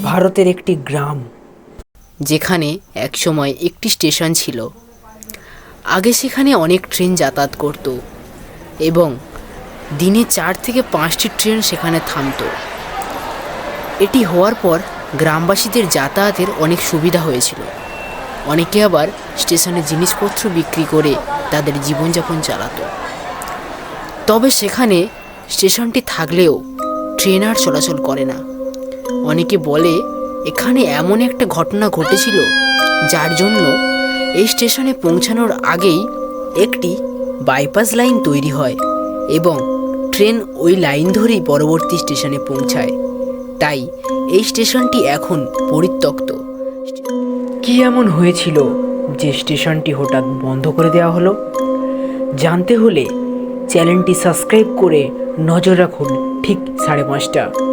ভারতের একটি গ্রাম যেখানে একসময় একটি স্টেশন ছিল। আগে সেখানে অনেক ট্রেন যাতায়াত করত এবং দিনে 4 থেকে 5টি ট্রেন সেখানে থামতো। এটি হওয়ার পর গ্রামবাসীদের যাতায়াতের অনেক সুবিধা হয়েছিল। অনেকে আবার স্টেশনে জিনিসপত্র বিক্রি করে তাদের জীবনযাপন চালাতো। তবে সেখানে স্টেশনটি থাকলেও ট্রেন আর চলাচল করে না। অনেকে বলে এখানে এমন একটা ঘটনা ঘটেছিল যার জন্য এই স্টেশনে পৌঁছানোর আগেই একটি বাইপাস লাইন তৈরি হয় এবং ট্রেন ওই লাইন ধরেই পরবর্তী স্টেশনে পৌঁছায়। তাই এই স্টেশনটি এখন পরিত্যক্ত। কি এমন হয়েছিল যে স্টেশনটি হঠাৎ বন্ধ করে দেওয়া হলো? জানতে হলে চ্যানেলটি সাবস্ক্রাইব করে নজর রাখুন ঠিক 5:30।